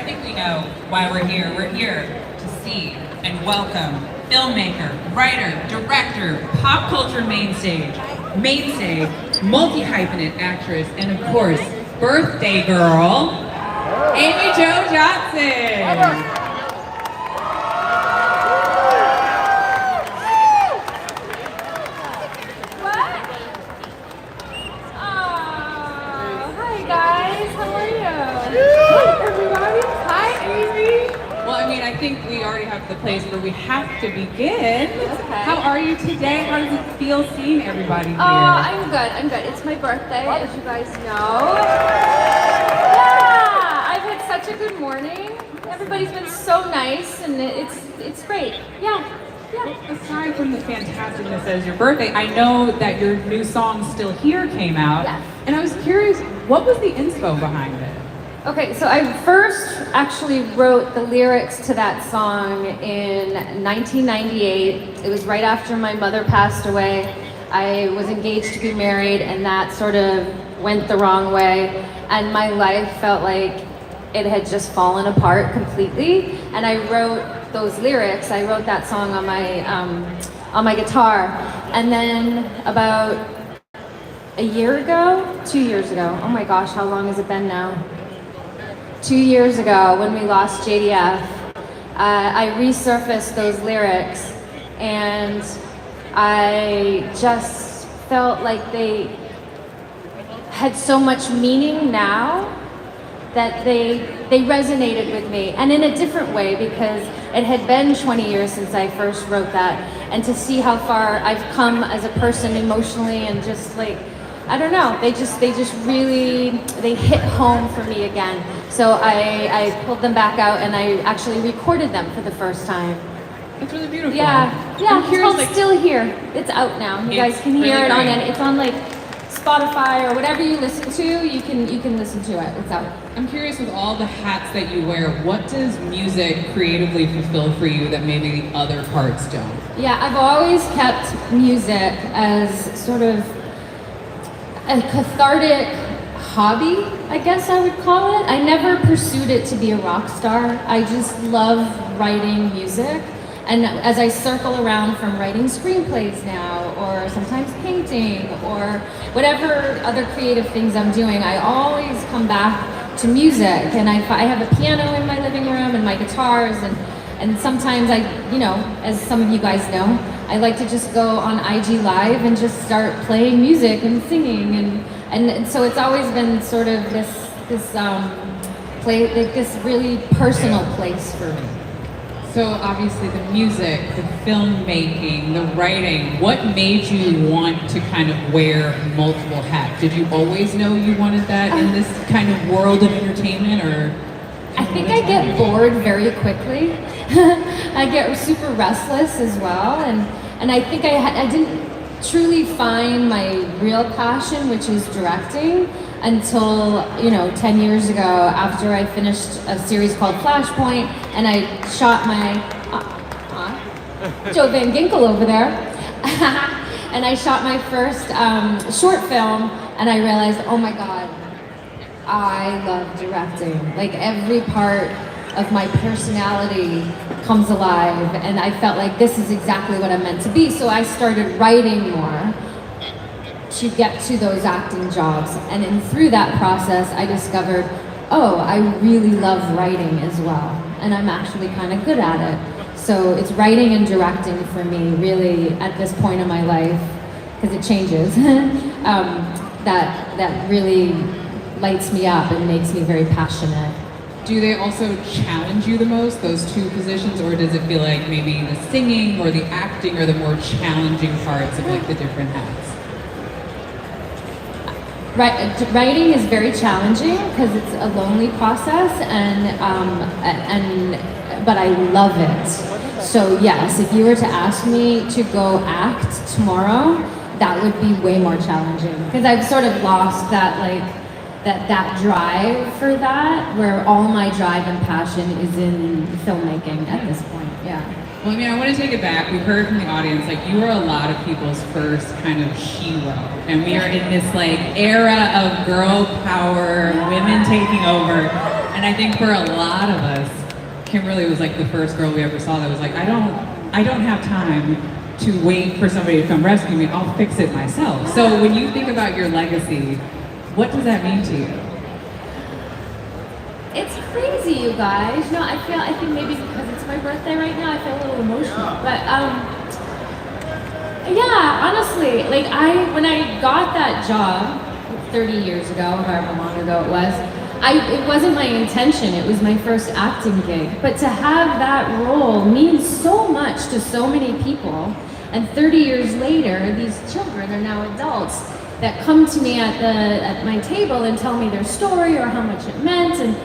think we know why we're here. We're here to see and welcome filmmaker, writer, director, pop culture mainstay, multi-hyphenate actress, and of course, birthday girl, Amy Jo Johnson. I think we already have the place where we have to begin. Okay. How are you today? How does it feel seeing everybody here? I'm good. It's my birthday, as you guys know. Yeah, I've had such a good morning. Everybody's been so nice, and it's great. Yeah. Aside from the fantasticness as your birthday, I know that your new song "Still Here" came out, yes. And I was curious, what was the inspo behind it? Okay, so I first actually wrote the lyrics to that song in 1998. It was right after my mother passed away. I was engaged to be married, and that sort of went the wrong way. And my life felt like it had just fallen apart completely. And I wrote those lyrics. I wrote that song on my guitar. And then about a year ago, 2 years ago. Oh my gosh, how long has it been now? 2 years ago, when we lost JDF, I resurfaced those lyrics, and I just felt like they had so much meaning now that they resonated with me, and in a different way, because it had been 20 years since I first wrote that, and to see how far I've come as a person emotionally, and just like, I don't know, they just really hit home for me again. So I pulled them back out, and I actually recorded them for the first time. That's really beautiful. Yeah, I'm it's curious, called Still Here. It's out now. You guys can hear really it on great. it. It's on like Spotify or whatever you listen to. You can listen to it. It's out. I'm curious, with all the hats that you wear, what does music creatively fulfill for you that maybe the other parts don't? Yeah, I've always kept music as sort of a cathartic hobby, I guess I would call it. I never pursued it to be a rock star. I just love writing music. And as I circle around from writing screenplays now, or sometimes painting, or whatever other creative things I'm doing, I always come back to music. And I have a piano in my living room and my guitars, and sometimes as some of you guys know, I like to just go on IG Live and just start playing music and singing, and so it's always been sort of this really personal place for me. So obviously the music, the filmmaking, the writing, what made you want to kind of wear multiple hats? Did you always know you wanted that in this kind of world of entertainment, or? I think I get bored very quickly. I get super restless as well, and I think I didn't truly find my real passion, which is directing, until 10 years ago, after I finished a series called Flashpoint, and I shot my Joe Van Ginkel over there, and I shot my first short film, and I realized, oh my God, I love directing. Like, every part of my personality comes alive, and I felt like this is exactly what I'm meant to be. So I started writing more to get to those acting jobs, and then through that process I discovered, oh, I really love writing as well, and I'm actually kind of good at it. So it's writing and directing for me, really, at this point in my life, because it changes, that really lights me up and makes me very passionate. Do they also challenge you the most, those two positions, or does it feel like maybe the singing or the acting are the more challenging parts of like the different hats? Writing is very challenging because it's a lonely process, but I love it. So yes, if you were to ask me to go act tomorrow, that would be way more challenging, because I've sort of lost that that drive for that, where all my drive and passion is in filmmaking at this point. Yeah. Well, I mean, I want to take it back. We heard from the audience, like, you are a lot of people's first kind of hero. And we are in this, like, era of girl power, women taking over. And I think for a lot of us, Kimberly was like the first girl we ever saw that was like, I don't have time to wait for somebody to come rescue me. I'll fix it myself. So when you think about your legacy, what does that mean to you? It's crazy, you guys. No, I think maybe because it's my birthday right now, I feel a little emotional. But yeah, honestly, like when I got that job 30 years ago, however long ago it was, it wasn't my intention. It was my first acting gig. But to have that role means so much to so many people. And 30 years later, these children are now adults that come to me at my table and tell me their story or how much it meant. And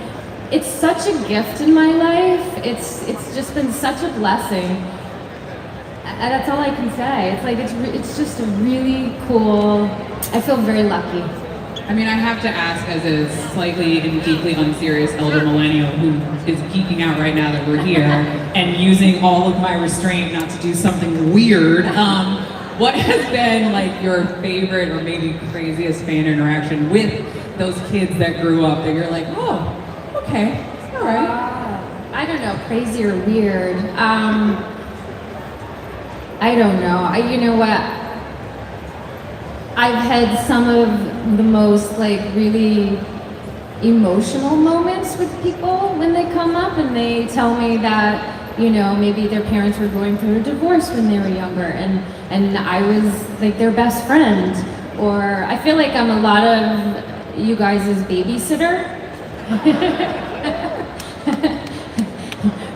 it's such a gift in my life. It's just been such a blessing. And that's all I can say. It's like it's just a really cool. I feel very lucky. I mean, I have to ask, as a slightly and deeply unserious elder millennial who is geeking out right now that we're here and using all of my restraint not to do something weird, what has been like your favorite or maybe craziest fan interaction with those kids that grew up that you're like, oh, okay, all right. I don't know, crazy or weird. I don't know. You know what? I've had some of the most like really emotional moments with people when they come up and they tell me that, you know, maybe their parents were going through a divorce when they were younger and I was like their best friend. Or I feel like I'm a lot of you guys' babysitter.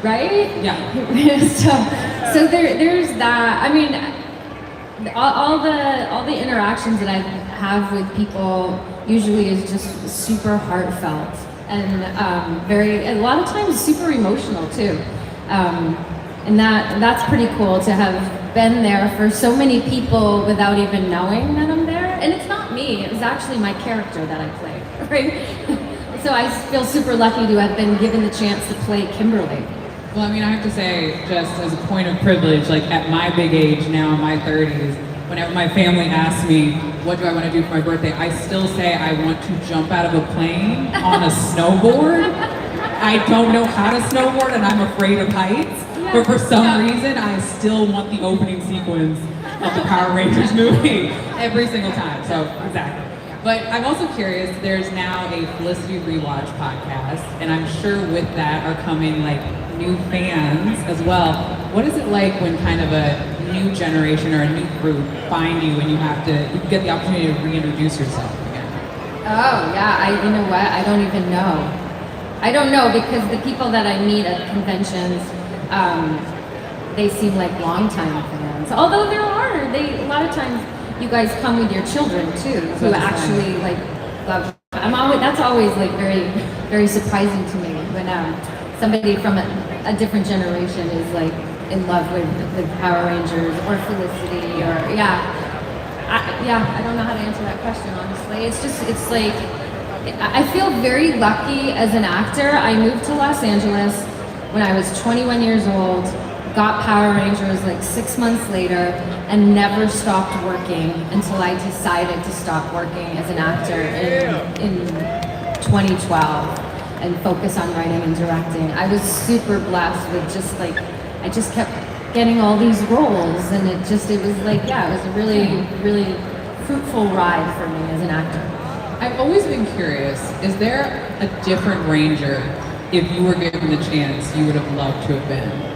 Right? Yeah. So there's that. I mean, all the interactions that I have with people usually is just super heartfelt and a lot of times super emotional too. And that's pretty cool to have been there for so many people without even knowing that I'm there. And it's not me, it was actually my character that I played, right? So I feel super lucky to have been given the chance to play Kimberly. Well, I mean, I have to say, just as a point of privilege, like at my big age now, in my 30s, whenever my family asks me, what do I want to do for my birthday, I still say I want to jump out of a plane on a snowboard. I don't know how to snowboard and I'm afraid of heights, but for some reason, I still want the opening sequence of the Power Rangers movie every single time, so exactly. But I'm also curious, there's now a Felicity Rewatch podcast, and I'm sure with that are coming like new fans as well. What is it like when kind of a new generation or a new group find you and you get the opportunity to reintroduce yourself again? Oh yeah, you know what? I don't even know. I don't know because the people that I meet at conventions, they seem like longtime fans. Although a lot of times you guys come with your children too, who actually like love. That's always like very, very surprising to me when somebody from a different generation is like in love with Power Rangers or Felicity or I don't know how to answer that question honestly. It's like I feel very lucky as an actor. I moved to Los Angeles when I was 21 years old, got Power Rangers like 6 months later, and never stopped working until I decided to stop working as an actor in 2012 and focus on writing and directing. I was super blessed with I just kept getting all these roles and it was like, it was a really, really fruitful ride for me as an actor. I've always been curious, is there a different Ranger, if you were given the chance, you would have loved to have been?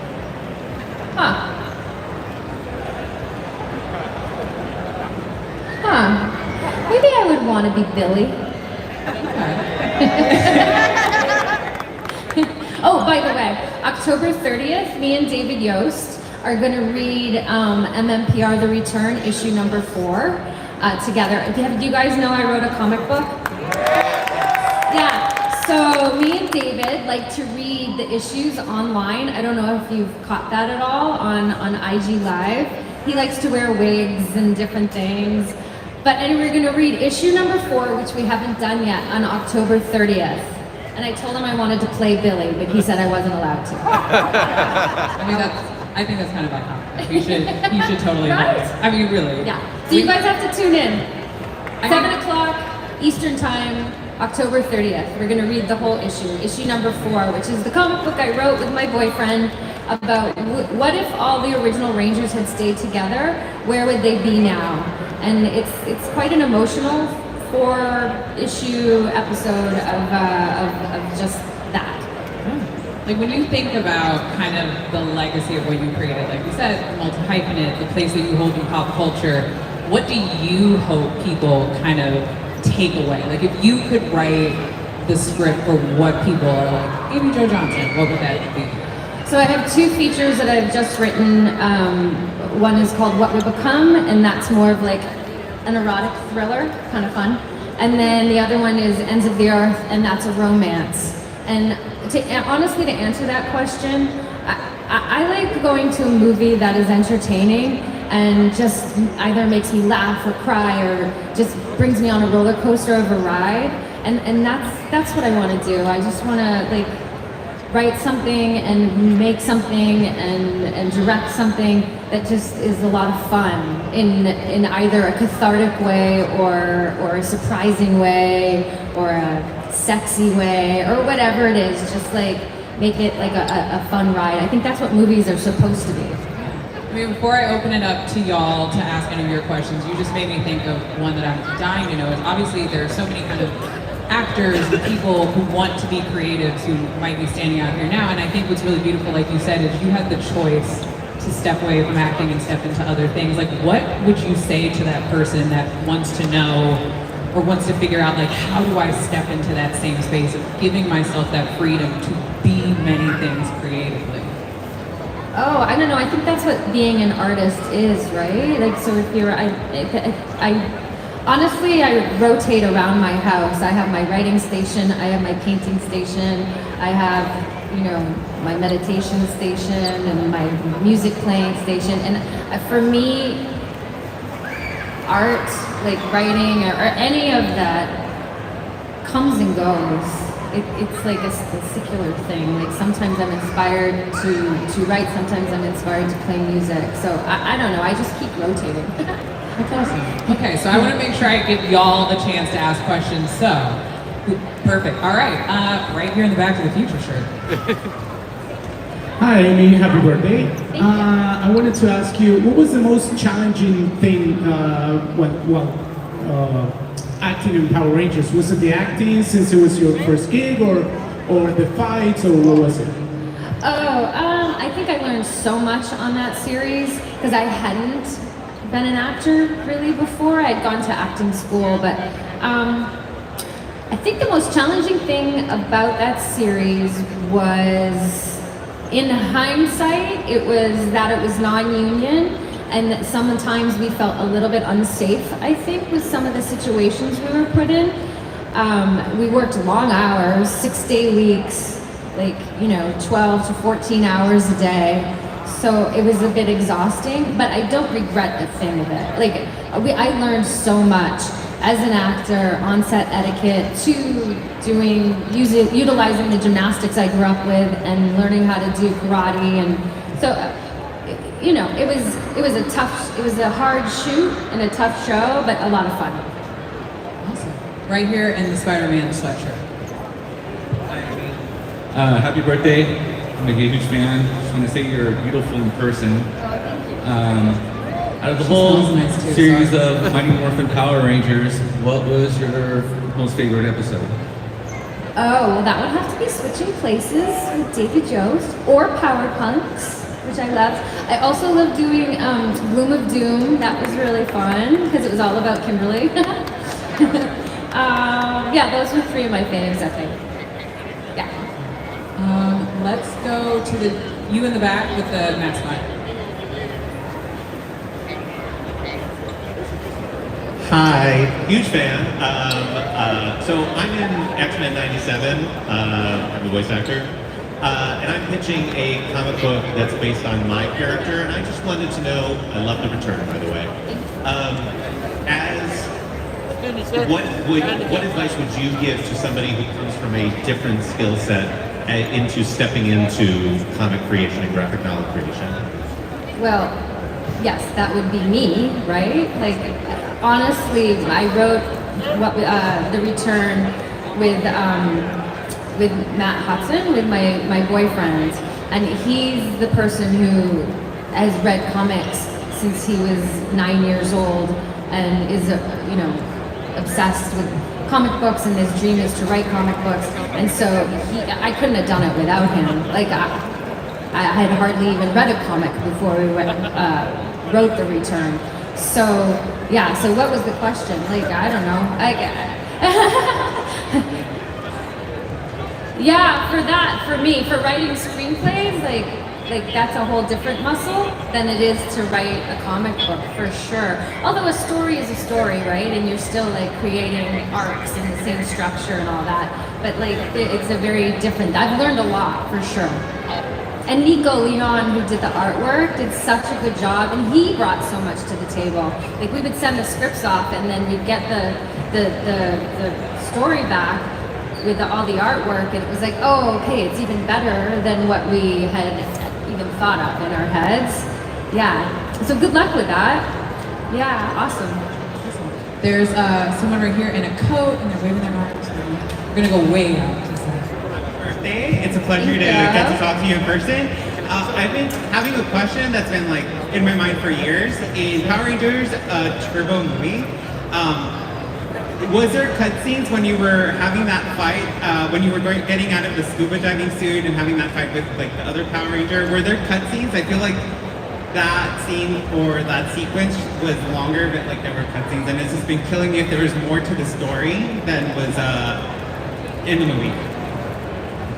Maybe I would want to be Billy. Oh, by the way, October 30th, me and David Yost are going to read MMPR The Return, issue number 4, together. Do you guys know I wrote a comic book? Yeah. So me and David like to read the issues online. I don't know if you've caught that at all on IG Live. He likes to wear wigs and different things. But anyway, we're going to read issue number 4, which we haven't done yet, on October 30th. And I told him I wanted to play Billy, but he said I wasn't allowed to. I think that's kind of iconic. He should totally know. Right? I mean, really. Yeah. So you guys have to tune in. 7 o'clock Eastern Time. October 30th. We're gonna read the whole issue number 4, which is the comic book I wrote with my boyfriend about what if all the original Rangers had stayed together, where would they be now? And it's quite an emotional 4-issue episode of just that. Like when you think about kind of the legacy of what you created, like you said, multi-hyphenate, the place that you hold in pop culture, what do you hope people kind of take away? Like if you could write the script for what people are like, Amy Jo Johnson, what would that be? So I have 2 features that I've just written. One is called What We Become, and that's more of like an erotic thriller, kind of fun. And then the other one is Ends of the Earth, and that's a romance. And honestly, to answer that question, I like going to a movie that is entertaining and just either makes me laugh or cry or just brings me on a roller coaster of a ride. And that's what I want to do. I just want to like write something and make something and direct something that just is a lot of fun in either a cathartic way or a surprising way or a sexy way or whatever it is. Just like make it like a fun ride. I think that's what movies are supposed to be. I mean, before I open it up to y'all to ask any of your questions, you just made me think of one that I'm dying to know. Is obviously there are so many kind of actors and people who want to be creatives who might be standing out here now, and I think what's really beautiful, like you said, is you had the choice to step away from acting and step into other things. Like, what would you say to that person that wants to know or wants to figure out, like, how do I step into that same space of giving myself that freedom to be many things creatively? Oh, I don't know. I think that's what being an artist is, right? Like, so if you're, honestly, I rotate around my house. I have my writing station, I have my painting station, I have, you know, my meditation station and my music playing station. And for me, art, like writing or any of that comes and goes. It's like a secular thing. Like sometimes I'm inspired to write, sometimes I'm inspired to play music. So I don't know, I just keep rotating. That's awesome. Okay, so I want to make sure I give y'all the chance to ask questions. So, perfect. All right, right here in the Back to the Future shirt. Hi, Amy. Happy birthday. Thank you. I wanted to ask you, what was the most challenging thing acting in Power Rangers? Was it the acting since it was your first gig, or the fights, or what was it? I think I learned so much on that series because I hadn't been an actor really before. I'd gone to acting school, but I think the most challenging thing about that series was, in hindsight, it was non-union, and that sometimes we felt a little bit unsafe, I think, with some of the situations we were put in. We worked long hours, 6-day weeks, like, 12 to 14 hours a day. So it was a bit exhausting, but I don't regret a thing of it. Like, I learned so much as an actor, on-set etiquette, to utilizing the gymnastics I grew up with and learning how to do karate. And so, it was a hard shoot and a tough show, but a lot of fun. Awesome. Right here in the Spider-Man sweatshirt. Happy birthday. I'm a huge fan. Just want to say you're beautiful in person. Out of the whole nice too, series sorry. of Mighty Morphin Power Rangers, what was your most favorite episode? Oh, well, that would have to be Switching Places with David Jost or Power Punks, which I loved. I also loved doing Bloom of Doom. That was really fun because it was all about Kimberly. Yeah, those were 3 of my faves, I think. Yeah. Let's go to you in the back with the mascot. Hi, huge fan. So I'm in X-Men '97. I'm a voice actor, and I'm pitching a comic book that's based on my character. And I just wanted to know. I love the return, by the way. What advice would you give to somebody who comes from a different skill set into stepping into comic creation and graphic novel creation? Well, yes, that would be me, right? Like, honestly, I wrote The Return with Matt Hudson, with my boyfriend, and he's the person who has read comics since he was 9 years old and is obsessed with comic books, and his dream is to write comic books. And so I couldn't have done it without him. Like I had hardly even read a comic before we wrote The Return. So yeah. So what was the question? Like I don't know. Yeah, for me, for writing screenplays, like that's a whole different muscle than it is to write a comic book, for sure. Although a story is a story, right? And you're still like creating arcs in the same structure and all that. But like it's a very different. I've learned a lot, for sure. And Nico Leon, who did the artwork, did such a good job, and he brought so much to the table. Like we would send the scripts off, and then we'd get the story back with all the artwork, and it was like, oh, okay, it's even better than what we had even thought of in our heads. Yeah. So good luck with that. Yeah. Awesome. There's someone right here in a coat, and they're waving their arms. We're gonna go way out. Birthday. It's a pleasure to get to talk to you in person. I've been having a question that's been like in my mind for years. In Power Rangers Turbo movie, was there cutscenes when you were having that fight, when you were getting out of the scuba diving suit and having that fight with like the other Power Ranger? Were there cutscenes? I feel like that scene or that sequence was longer, but like there were cutscenes, and it's just been killing me if there was more to the story than was in the movie.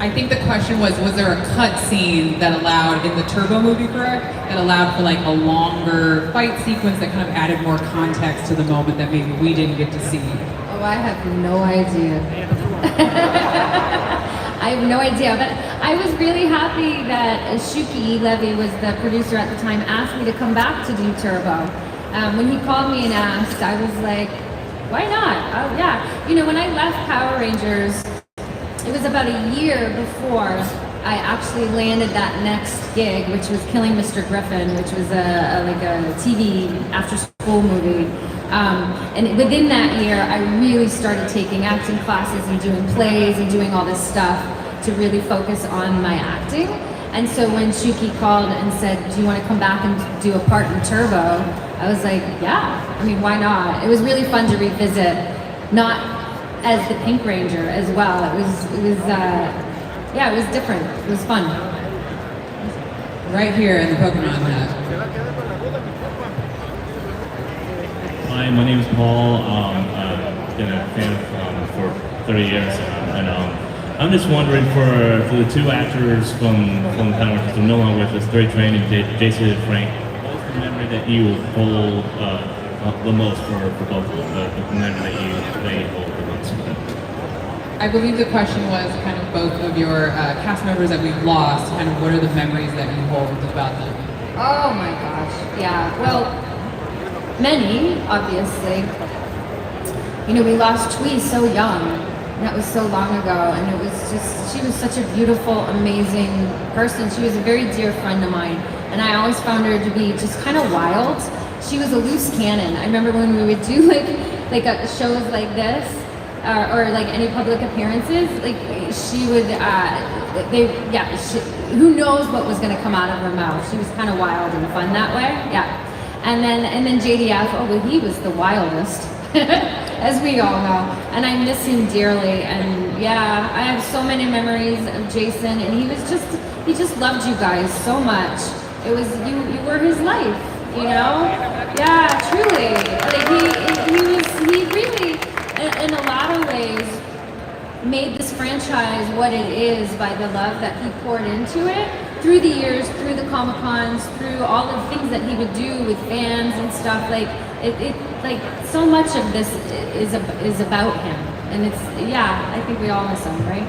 I think the question was there a cut scene that allowed, in the Turbo movie, correct? That allowed for like a longer fight sequence that kind of added more context to the moment that maybe we didn't get to see? Oh, I have no idea. I have no idea, but I was really happy that Shuki Levy was the producer at the time, asked me to come back to do Turbo. When he called me and asked, I was like, why not? Oh yeah. You know, when I left Power Rangers, it was about a year before I actually landed that next gig, which was Killing Mr. Griffin, which was a TV after-school movie. And within that year, I really started taking acting classes and doing plays and doing all this stuff to really focus on my acting. And so when Shuki called and said, do you want to come back and do a part in Turbo? I was like, yeah, I mean, why not? It was really fun to revisit, not as the Pink Ranger as well. It was different. It was fun. Right here in the Pokemon hat. Hi, my name is Paul. I've been a fan for 30 years, and I'm just wondering for the two actors from Power Rangers who are no longer with us, Gray Train and Jason and Frank, what's the memory that you hold the most for both of them? The memory that they hold the most? I believe the question was kind of both of your cast members that we've lost, kind of what are the memories that you hold about them? Oh my gosh, yeah. Well, many, obviously. You know, we lost Twee so young. And that was so long ago, and it was just, she was such a beautiful, amazing person. She was a very dear friend of mine, and I always found her to be just kind of wild. She was a loose cannon. I remember when we would do like shows like this, or like any public appearances, like she would, who knows what was gonna come out of her mouth. She was kind of wild and fun that way, yeah. And then JDF, oh, well, he was the wildest, as we all know. And I miss him dearly. And yeah, I have so many memories of Jason, and he just loved you guys so much. It was, you were his life, you know? Yeah, truly. Like he really, in a lot of ways, made this franchise what it is by the love that he poured into it through the years, through the Comic-Cons, through all the things that he would do with fans and stuff. Like like so much of this is about him, and it's, yeah, I think we all miss him, right?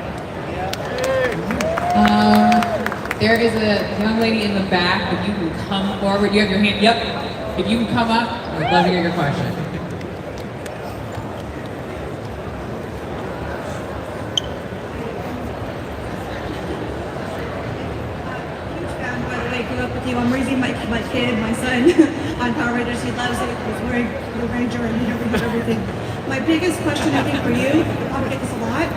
There is a young lady in the back. If you can come forward, you have your hand. Yep. If you can come up, I'd love to hear your question. I'm raising my kid, my son, on Power Rangers. He loves it. He's wearing Blue Ranger and everything. my biggest question, I think, for you, I probably get this a lot.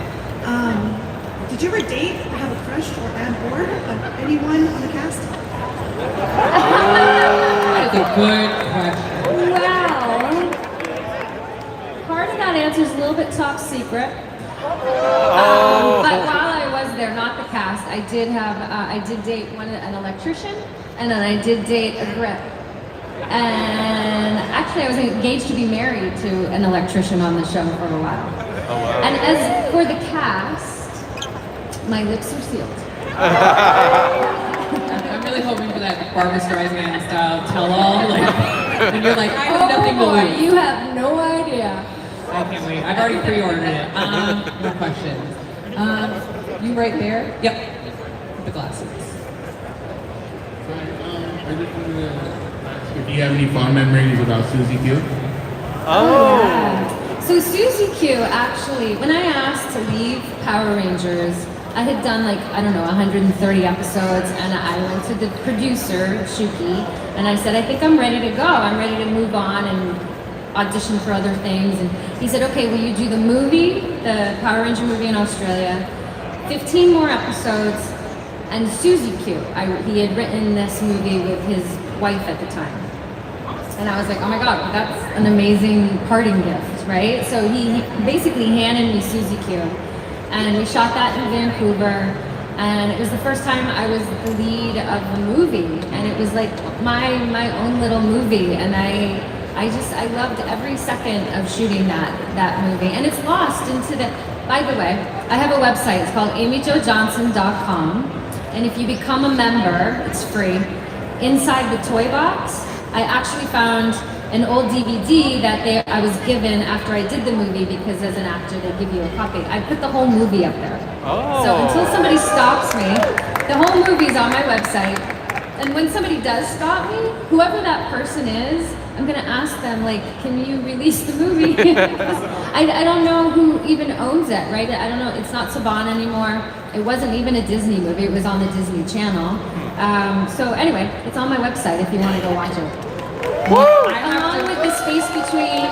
Did you ever date or have a crush or add board of anyone on the cast? That is a good question. Well, part of that answer is a little bit top secret. But while I was there, not the cast, I did date an electrician, and then I did date a grip. And actually, I was engaged to be married to an electrician on the show for a while. Oh, wow. And as for the cast, my lips are sealed. I'm really hoping for that Barbra Streisand style tell-all, like, when you're like, I have nothing to lose. You have no idea. I can't wait. I've already pre-ordered it. More questions. You right there? Yep. With the glasses. Do you have any fond memories about Susie Q? So Susie Q, actually, when I asked to leave Power Rangers, I had done 130 episodes, and I went to the producer, Shuki, and I said, I think I'm ready to go. I'm ready to move on and audition for other things. And he said, okay, will you do the movie, the Power Ranger movie in Australia, 15 more episodes, and Susie Q. He had written this movie with his wife at the time. And I was like, oh my God, that's an amazing parting gift, right? So he basically handed me Susie Q. And we shot that in Vancouver. And it was the first time I was the lead of the movie. And it was like my own little movie. And I loved every second of shooting that movie. And it's lost into the, by the way, I have a website, it's called amyjojohnson.com. And if you become a member, it's free. Inside the toy box, I actually found an old DVD that I was given after I did the movie, because as an actor they give you a copy. I put the whole movie up there. So until somebody stops me, the whole movie's on my website. And when somebody does stop me, whoever that person is, I'm gonna ask them, can you release the movie? I don't know who even owns it, right? I don't know, it's not Saban anymore. It wasn't even a Disney movie, it was on the Disney Channel. So anyway, it's on my website if you wanna go watch it. Along with The Space Between,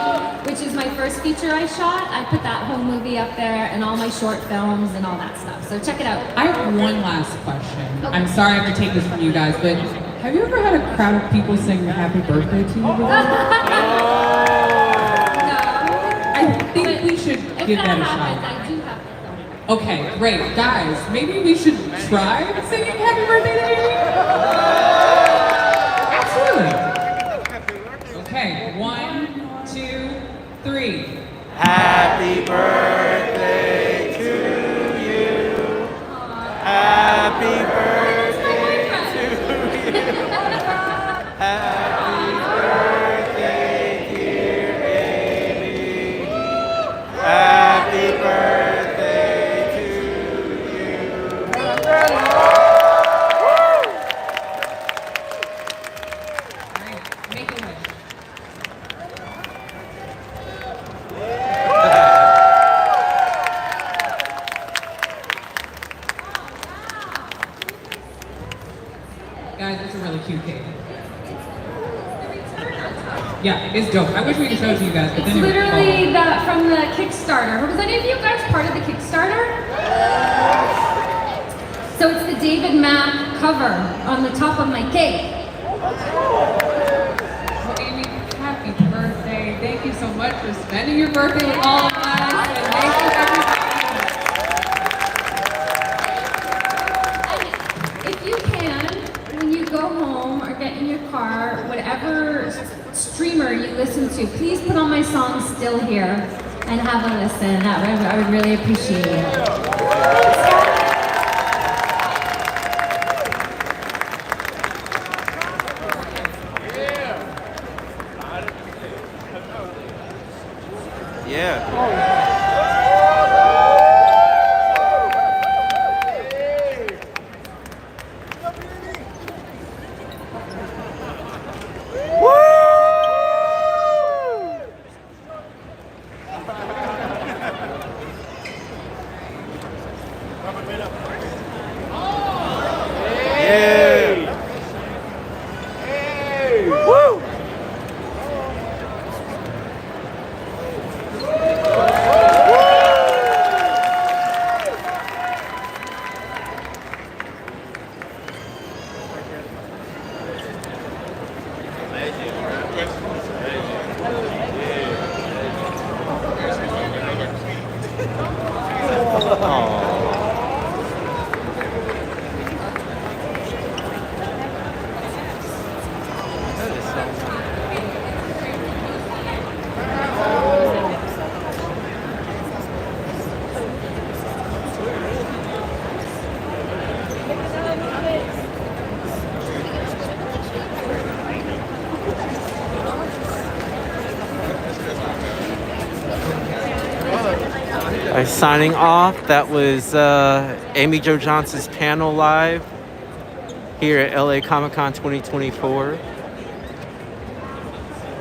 which is my first feature I shot, I put that whole movie up there and all my short films and all that stuff. So check it out. I have one last question. I'm sorry I have to take this from you guys, but have you ever had a crowd of people sing happy birthday to you before? No. I think we should If give that that a happens, shot. I do have to. Okay, great. Guys, maybe we should try singing happy birthday to Amy? Absolutely. Okay, 1, 2, 3. Happy birthday to you. Happy birthday to you. Happy birthday, dear Amy. Happy birthday to you. Great. Make a wish. Guys, it's a really cute cake. Yeah, it's dope. I wish we could show it to you guys, but It's then it would literally from the Kickstarter. Was any of you guys part of the Kickstarter? So it's the David Mack cover on the top of my cake. Well, Amy, happy birthday. Thank you so much for spending your birthday with all of us. And thank you, everybody. And if you can, when you go home or get in your car, whatever streamer you listen to, please put on my song Still Here and have a listen. I would really appreciate it. Thanks, guys. Yeah. Signing off. That was Amy Jo Johnson's panel live here at LA Comic Con 2024.